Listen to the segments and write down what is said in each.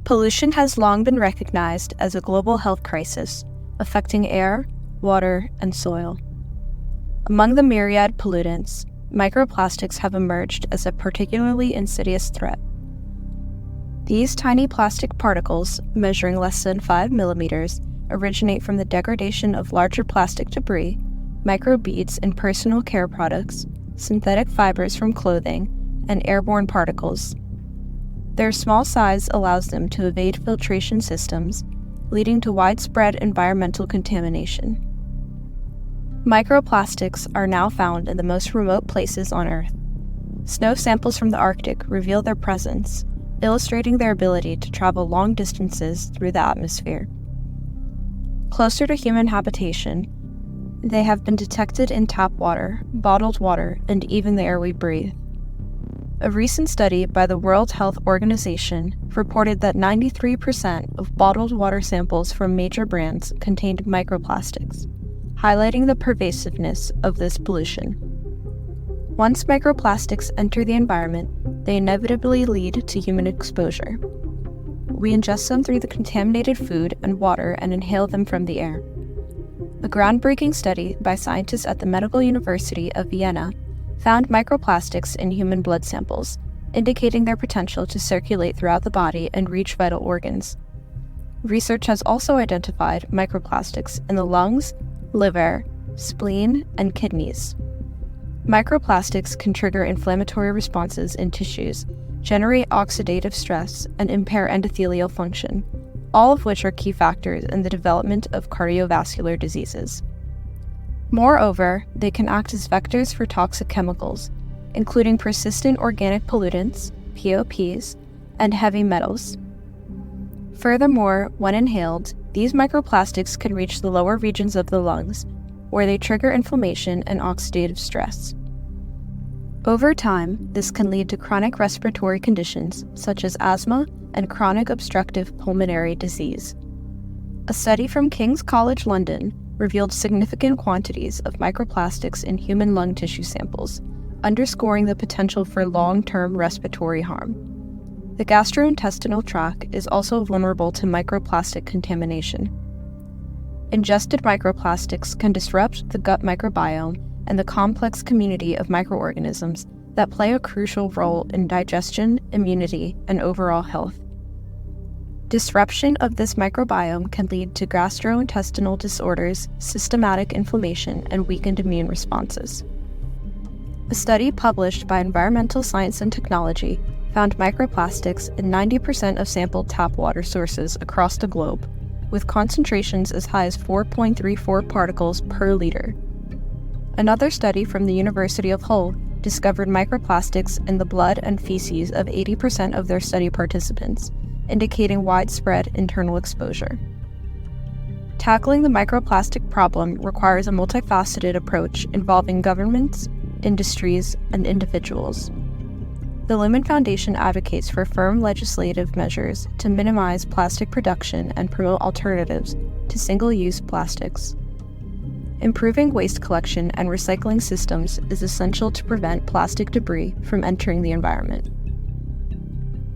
Pollution has long been recognized as a global health crisis, affecting air, water, and soil. Among the myriad pollutants, microplastics have emerged as a particularly insidious threat. These tiny plastic particles, measuring less than 5 millimeters, originate from the degradation of larger plastic debris, microbeads in personal care products, synthetic fibers from clothing, and airborne particles. Their small size allows them to evade filtration systems, leading to widespread environmental contamination. Microplastics are now found in the most remote places on Earth. Snow samples from the Arctic reveal their presence, illustrating their ability to travel long distances through the atmosphere. Closer to human habitation, they have been detected in tap water, bottled water, and even the air we breathe. A recent study by the World Health Organization reported that 93% of bottled water samples from major brands contained microplastics, highlighting the pervasiveness of this pollution. Once microplastics enter the environment, they inevitably lead to human exposure. We ingest them through the contaminated food and water and inhale them from the air. A groundbreaking study by scientists at the Medical University of Vienna found microplastics in human blood samples, indicating their potential to circulate throughout the body and reach vital organs. Research has also identified microplastics in the lungs, liver, spleen, and kidneys. Microplastics can trigger inflammatory responses in tissues, generate oxidative stress, and impair endothelial function, all of which are key factors in the development of cardiovascular diseases. Moreover, they can act as vectors for toxic chemicals, including persistent organic pollutants, POPs, and heavy metals. Furthermore, when inhaled, these microplastics can reach the lower regions of the lungs, where they trigger inflammation and oxidative stress. Over time, this can lead to chronic respiratory conditions such as asthma and chronic obstructive pulmonary disease. A study from King's College London revealed significant quantities of microplastics in human lung tissue samples, underscoring the potential for long-term respiratory harm. The gastrointestinal tract is also vulnerable to microplastic contamination. Ingested microplastics can disrupt the gut microbiome and the complex community of microorganisms that play a crucial role in digestion, immunity, and overall health. Disruption of this microbiome can lead to gastrointestinal disorders, systematic inflammation, and weakened immune responses. A study published by Environmental Science and Technology found microplastics in 90% of sampled tap water sources across the globe, with concentrations as high as 4.34 particles per liter. Another study from the University of Hull discovered microplastics in the blood and feces of 80% of their study participants, indicating widespread internal exposure. Tackling the microplastic problem requires a multifaceted approach involving governments, industries, and individuals. The Lumen Foundation advocates for firm legislative measures to minimize plastic production and promote alternatives to single-use plastics. Improving waste collection and recycling systems is essential to prevent plastic debris from entering the environment.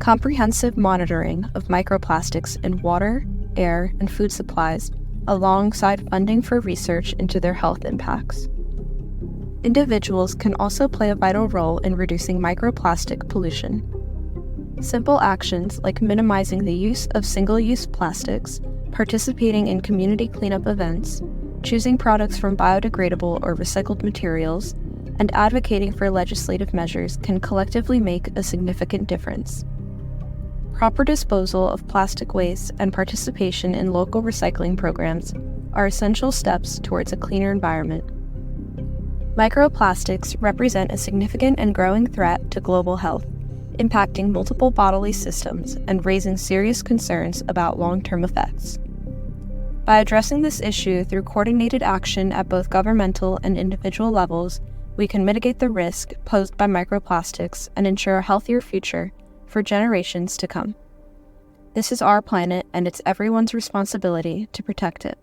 Comprehensive monitoring of microplastics in water, air, and food supplies, alongside funding for research into their health impacts. Individuals can also play a vital role in reducing microplastic pollution. Simple actions like minimizing the use of single-use plastics, participating in community cleanup events, choosing products from biodegradable or recycled materials, and advocating for legislative measures can collectively make a significant difference. Proper disposal of plastic waste and participation in local recycling programs are essential steps towards a cleaner environment. Microplastics represent a significant and growing threat to global health, impacting multiple bodily systems and raising serious concerns about long-term effects. By addressing this issue through coordinated action at both governmental and individual levels, we can mitigate the risk posed by microplastics and ensure a healthier future for generations to come. This is our planet, and it's everyone's responsibility to protect it.